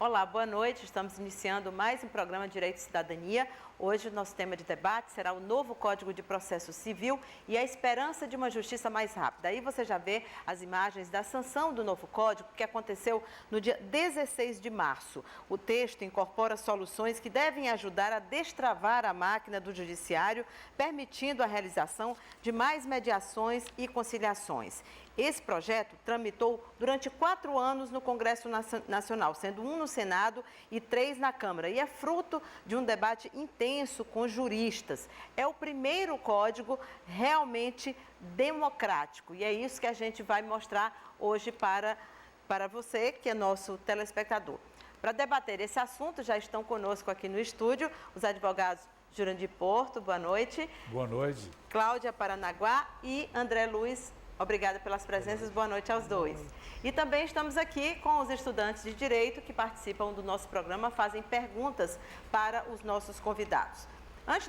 Olá, boa noite. Estamos iniciando mais um programa Direito e Cidadania. Hoje o nosso tema de debate será o novo Código de Processo Civil e a esperança de uma justiça mais rápida. Aí você já vê as imagens da sanção do novo Código que aconteceu no dia 16 de março. O texto incorpora soluções que devem ajudar a destravar a máquina do judiciário, permitindo a realização de mais mediações e conciliações. Esse projeto tramitou durante 4 anos no Congresso Nacional, sendo 1 no Senado e 3 na Câmara. E é fruto de um debate intenso com juristas. É o primeiro código realmente democrático. E é isso que a gente vai mostrar hoje para você, que é nosso telespectador. Para debater esse assunto, já estão conosco aqui no estúdio os advogados Jurandir Porto, boa noite. Boa noite. Cláudia Paranaguá e André Luiz. Obrigada pelas presenças, boa noite aos dois. E também estamos aqui com os estudantes de Direito que participam do nosso programa, fazem perguntas para os nossos convidados. Antes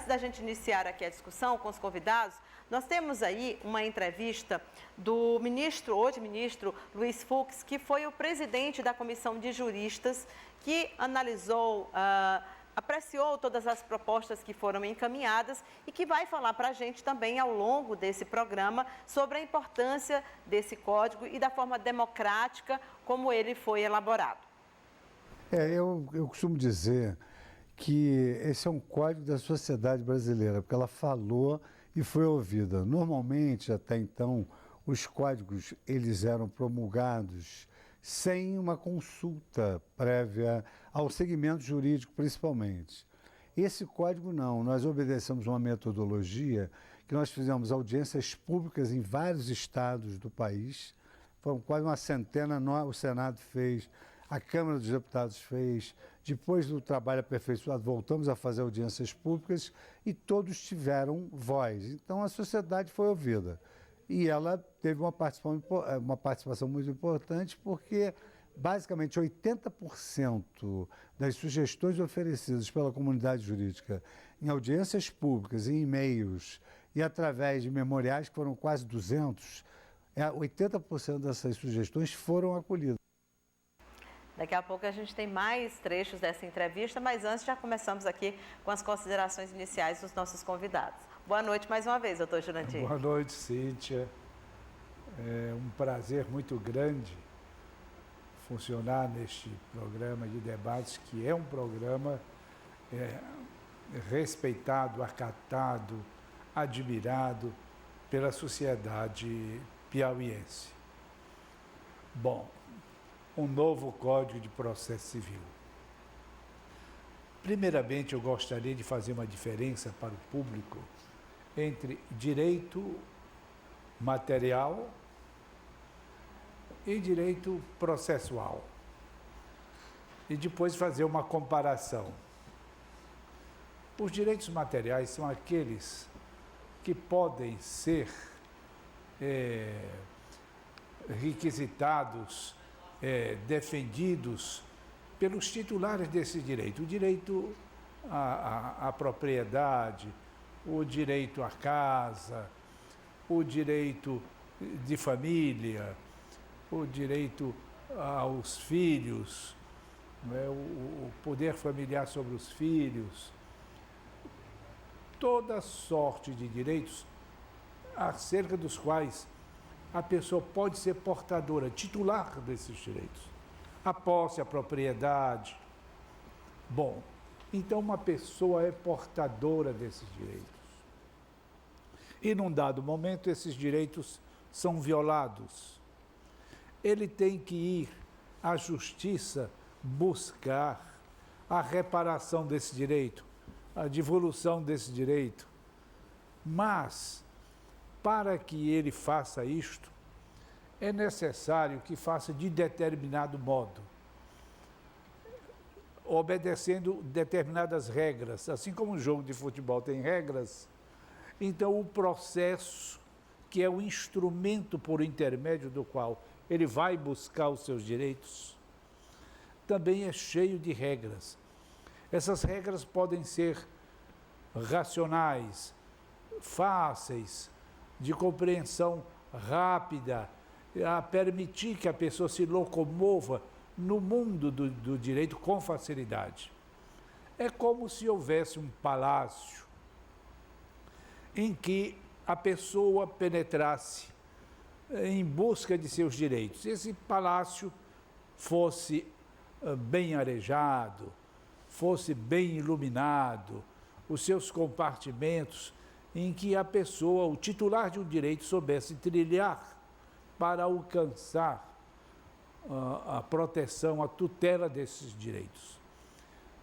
da gente iniciar aqui a discussão com os convidados, nós temos aí uma entrevista do hoje ministro Luiz Fux, que foi o presidente da Comissão de Juristas, que analisou, apreciou todas as propostas que foram encaminhadas e que vai falar para a gente também ao longo desse programa sobre a importância desse código e da forma democrática como ele foi elaborado. Eu costumo dizer que esse é um código da sociedade brasileira, porque ela falou e foi ouvida. Normalmente, até então, os códigos eles eram promulgados sem uma consulta prévia ao segmento jurídico, principalmente. Esse código não, nós obedecemos uma metodologia que nós fizemos audiências públicas em vários estados do país, foram quase uma centena, o Senado fez, a Câmara dos Deputados fez, depois do trabalho aperfeiçoado voltamos a fazer audiências públicas e todos tiveram voz, então a sociedade foi ouvida. E ela teve uma participação muito importante porque, basicamente, 80% das sugestões oferecidas pela comunidade jurídica em audiências públicas, em e-mails e através de memoriais, que foram quase 200, 80% dessas sugestões foram acolhidas. Daqui a pouco a gente tem mais trechos dessa entrevista, mas antes já começamos aqui com as considerações iniciais dos nossos convidados. Boa noite mais uma vez, doutor Jurandir. Boa noite, Cíntia. É um prazer muito grande funcionar neste programa de debates, que é um programa respeitado, acatado, admirado pela sociedade piauiense. Bom, um novo Código de Processo Civil. Primeiramente, eu gostaria de fazer uma diferença para o público entre direito material e direito processual. E depois fazer uma comparação. Os direitos materiais são aqueles que podem ser requisitados, defendidos pelos titulares desse direito. O direito à propriedade, o direito à casa, o direito de família, o direito aos filhos, o poder familiar sobre os filhos, toda sorte de direitos acerca dos quais a pessoa pode ser portadora, titular desses direitos. A posse, a propriedade. Bom, então uma pessoa é portadora desses direitos. E num dado momento esses direitos são violados. Ele tem que ir à justiça buscar a reparação desse direito, a devolução desse direito. Mas, para que ele faça isto, é necessário que faça de determinado modo, obedecendo determinadas regras. Assim como um jogo de futebol tem regras, então o processo, que é o instrumento por intermédio do qual ele vai buscar os seus direitos, também é cheio de regras. Essas regras podem ser racionais, fáceis, de compreensão rápida, a permitir que a pessoa se locomova no mundo do direito com facilidade. É como se houvesse um palácio em que a pessoa penetrasse em busca de seus direitos. Esse palácio fosse bem arejado, fosse bem iluminado, os seus compartimentos em que a pessoa, o titular de um direito, soubesse trilhar para alcançar a proteção, a tutela desses direitos.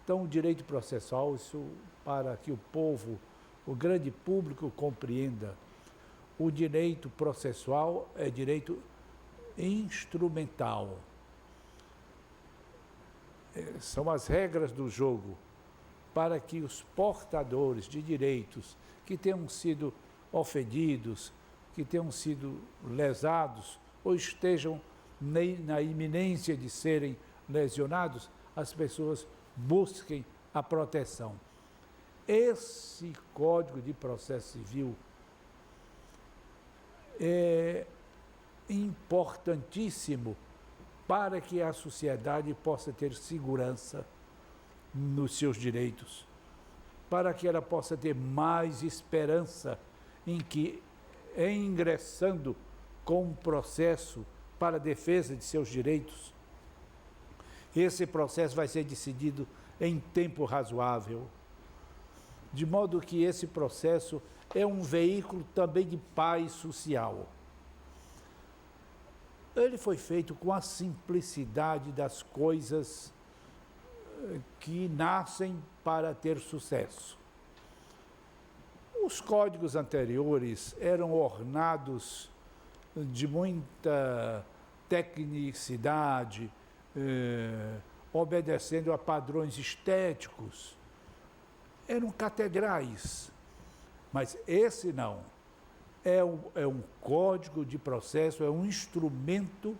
Então, o direito processual, isso para que o povo, o grande público compreenda, o direito processual é direito instrumental. São as regras do jogo para que os portadores de direitos que tenham sido ofendidos, que tenham sido lesados ou estejam na iminência de serem lesionados, as pessoas busquem a proteção. Esse Código de Processo Civil é importantíssimo para que a sociedade possa ter segurança nos seus direitos, para que ela possa ter mais esperança em que, ingressando com um processo para a defesa de seus direitos, esse processo vai ser decidido em tempo razoável, de modo que esse processo é um veículo também de paz social. Ele foi feito com a simplicidade das coisas que nascem para ter sucesso. Os códigos anteriores eram ornados de muita tecnicidade, obedecendo a padrões estéticos. Eram catedrais, mas esse não. É um código de processo, é um instrumento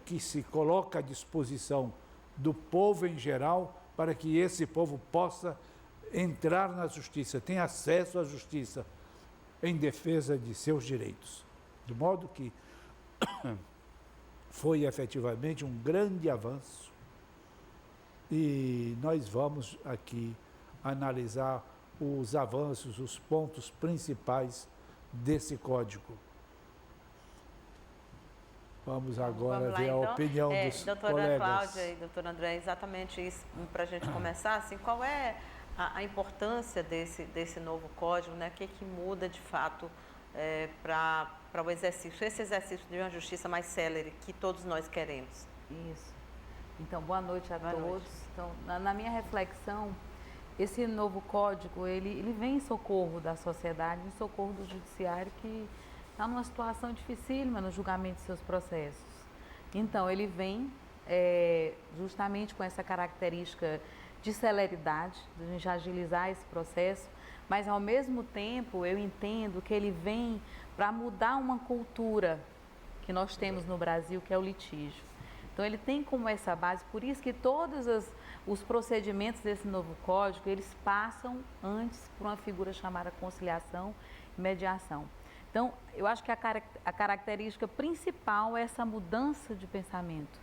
que se coloca à disposição do povo em geral para que esse povo possa entrar na justiça, tenha acesso à justiça em defesa de seus direitos. De modo que foi efetivamente um grande avanço e nós vamos aqui analisar os avanços, os pontos principais desse código. Vamos agora ver a opinião dos doutora colegas. Cláudia e doutor André, exatamente isso, para a gente começar, assim, qual é a importância desse novo código, né? O que muda de fato para o exercício, esse exercício de uma justiça mais célere que todos nós queremos? Isso. Então, boa noite a todos. Noite. Então, na minha reflexão, esse novo código, ele vem em socorro da sociedade, em socorro do judiciário que está numa situação dificílima no julgamento de seus processos. Então, ele vem justamente com essa característica de celeridade, de a gente agilizar esse processo, mas ao mesmo tempo eu entendo que ele vem para mudar uma cultura que nós temos no Brasil, que é o litígio. Então, ele tem como essa base, por isso que todos os procedimentos desse novo código, eles passam antes por uma figura chamada conciliação e mediação. Então, eu acho que a característica principal é essa mudança de pensamento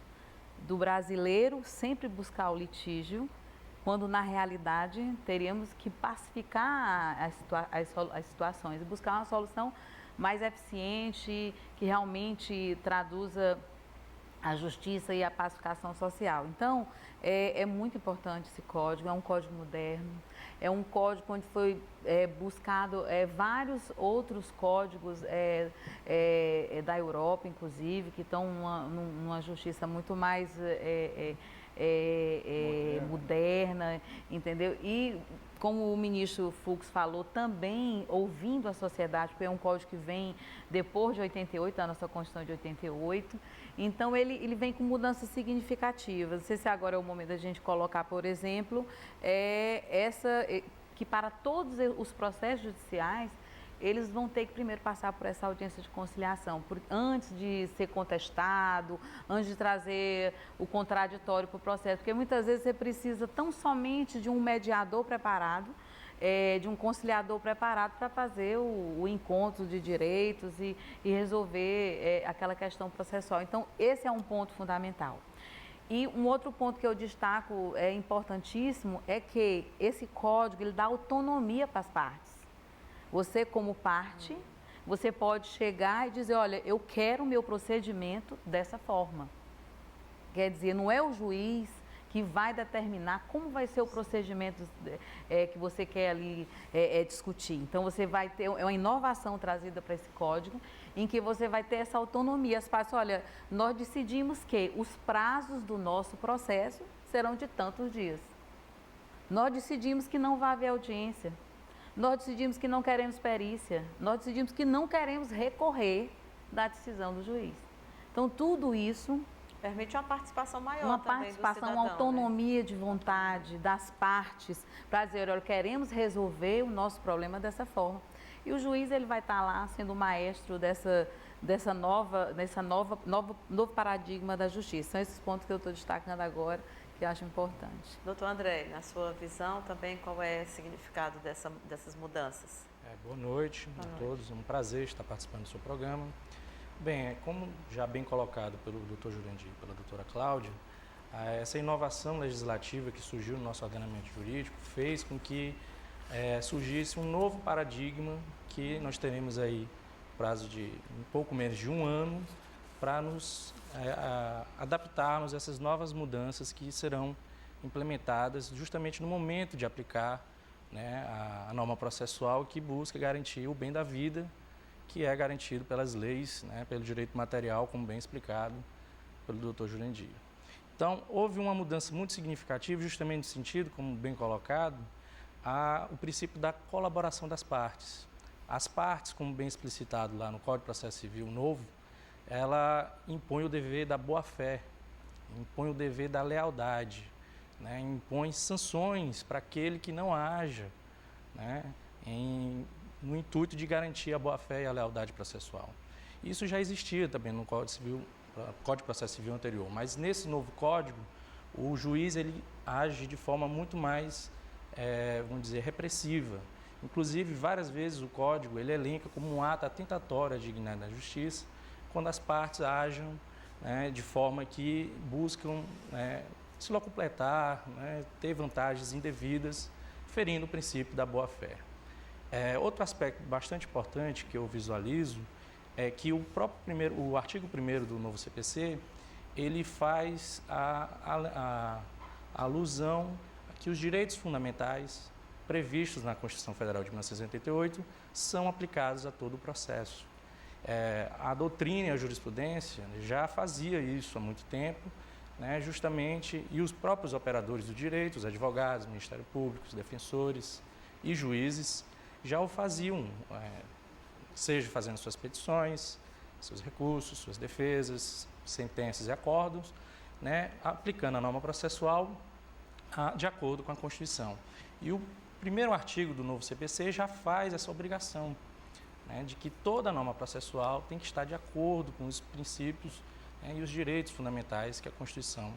do brasileiro sempre buscar o litígio, quando na realidade teríamos que pacificar as situações e buscar uma solução mais eficiente, que realmente traduza a justiça e a pacificação social. Então, é muito importante esse código, é um código moderno, é um código onde foi buscado vários outros códigos da Europa, inclusive, que estão numa justiça muito mais moderna, entendeu? E como o ministro Fux falou, também ouvindo a sociedade, porque é um código que vem depois de 88, da nossa Constituição de 88, então ele vem com mudanças significativas. Não sei se agora é o momento da gente colocar, por exemplo, que para todos os processos judiciais, eles vão ter que primeiro passar por essa audiência de conciliação, antes de ser contestado, antes de trazer o contraditório para o processo, porque muitas vezes você precisa tão somente de um mediador preparado, de um conciliador preparado para fazer o encontro de direitos e resolver aquela questão processual. Então, esse é um ponto fundamental. E um outro ponto que eu destaco, é importantíssimo, é que esse código ele dá autonomia para as partes. Você, como parte, você pode chegar e dizer, olha, eu quero o meu procedimento dessa forma. Quer dizer, não é o juiz que vai determinar como vai ser o procedimento que você quer ali discutir. Então, você vai ter uma inovação trazida para esse código, em que você vai ter essa autonomia. As partes, olha, nós decidimos que os prazos do nosso processo serão de tantos dias. Nós decidimos que não vai haver audiência. Nós decidimos que não queremos perícia. Nós decidimos que não queremos recorrer da decisão do juiz. Então, tudo isso permite uma participação maior uma também participação, do cidadão, uma autonomia de vontade das partes para dizer, olha, queremos resolver o nosso problema dessa forma. E o juiz ele vai estar lá sendo o maestro novo paradigma da justiça. São esses pontos que eu estou destacando agora, que eu acho importante. Doutor André, na sua visão também, qual é o significado dessas mudanças? Boa noite a todos, é um prazer estar participando do seu programa. Bem, como já bem colocado pelo Dr. Jurandir e pela doutora Cláudia, essa inovação legislativa que surgiu no nosso ordenamento jurídico fez com que surgisse um novo paradigma que nós teremos aí prazo de um pouco menos de um ano para nos adaptarmos a essas novas mudanças que serão implementadas justamente no momento de aplicar, né, a norma processual que busca garantir o bem da vida, que é garantido pelas leis, né, pelo direito material, como bem explicado pelo Dr. Jurandir. Então, houve uma mudança muito significativa, justamente no sentido, como bem colocado, o princípio da colaboração das partes. As partes, como bem explicitado lá no Código de Processo Civil novo, ela impõe o dever da boa-fé, impõe o dever da lealdade, né, impõe sanções para aquele que não haja, né, no intuito de garantir a boa-fé e a lealdade processual. Isso já existia também no Código de Processo Civil anterior, mas nesse novo código, o juiz ele age de forma muito mais, vamos dizer, repressiva. Inclusive, várias vezes o código ele elenca como um ato atentatório à dignidade da justiça, quando as partes agem, né, de forma que buscam se locupletar, né, ter vantagens indevidas, ferindo o princípio da boa-fé. Outro aspecto bastante importante que eu visualizo é que o artigo 1º do novo CPC, ele faz a alusão a que os direitos fundamentais previstos na Constituição Federal de 1988 são aplicados a todo o processo. A doutrina e a jurisprudência já fazia isso há muito tempo, né, justamente, e os próprios operadores do direito, os advogados, Ministério Público, os defensores e juízes, já o faziam, seja fazendo suas petições, seus recursos, suas defesas, sentenças e acordos, né, aplicando a norma processual de acordo com a Constituição. E o primeiro artigo do novo CPC já faz essa obrigação, né, de que toda norma processual tem que estar de acordo com os princípios, né, e os direitos fundamentais que a Constituição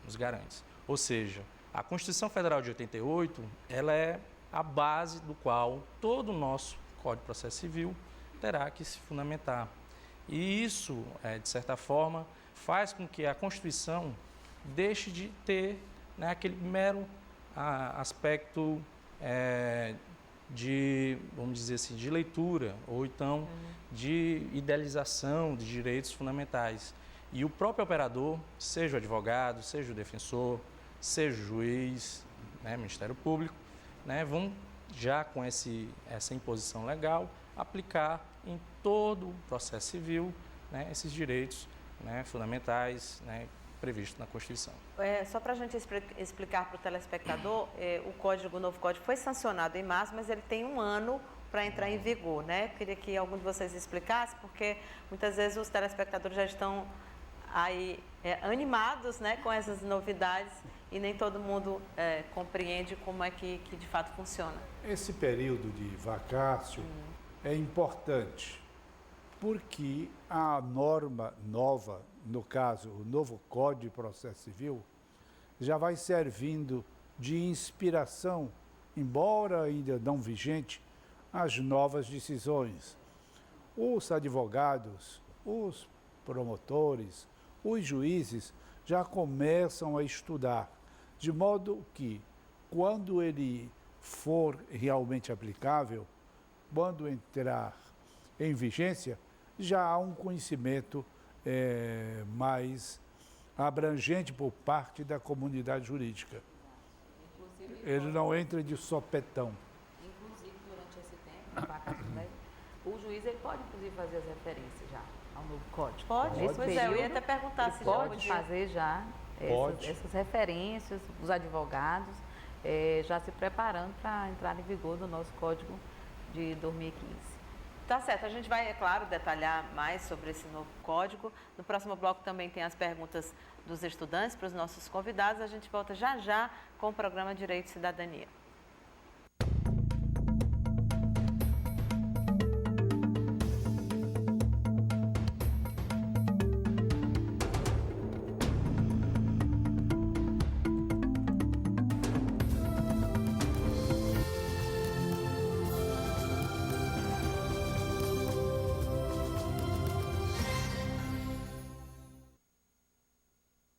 nos garante. Ou seja, a Constituição Federal de 88, ela é a base do qual todo o nosso Código de Processo Civil terá que se fundamentar. E isso, de certa forma, faz com que a Constituição deixe de ter, né, aquele mero aspecto de, vamos dizer assim, de leitura, ou então de idealização de direitos fundamentais. E o próprio operador, seja o advogado, seja o defensor, seja o juiz, né, Ministério Público, né, vão já com essa imposição legal aplicar em todo o processo civil, né, esses direitos, né, fundamentais, né, previstos na Constituição. Só para a gente explicar para o telespectador, o novo código foi sancionado em março, mas ele tem um ano para entrar em vigor, né? Queria que algum de vocês explicasse, porque muitas vezes os telespectadores já estão aí animados, né, com essas novidades e nem todo mundo compreende como é que de fato funciona. Esse período de vacácio é importante porque a norma nova, no caso, o novo Código de Processo Civil, já vai servindo de inspiração, embora ainda não vigente, às novas decisões. Os advogados, os promotores, os juízes já começam a estudar, de modo que, quando ele for realmente aplicável, quando entrar em vigência, já há um conhecimento mais abrangente por parte da comunidade jurídica. Ele não entra de sopetão. Inclusive, durante esse tempo, o juiz ele pode, inclusive, fazer as referências já ao novo código. Pode? Nesse Pois é, eu ia período, até perguntar ele se já pode podia. fazer já essas referências, os advogados já se preparando para entrar em vigor do nosso código de 2015. Tá certo, a gente vai, é claro, detalhar mais sobre esse novo código. No próximo bloco também tem as perguntas dos estudantes para os nossos convidados. A gente volta já já com o programa Direito e Cidadania.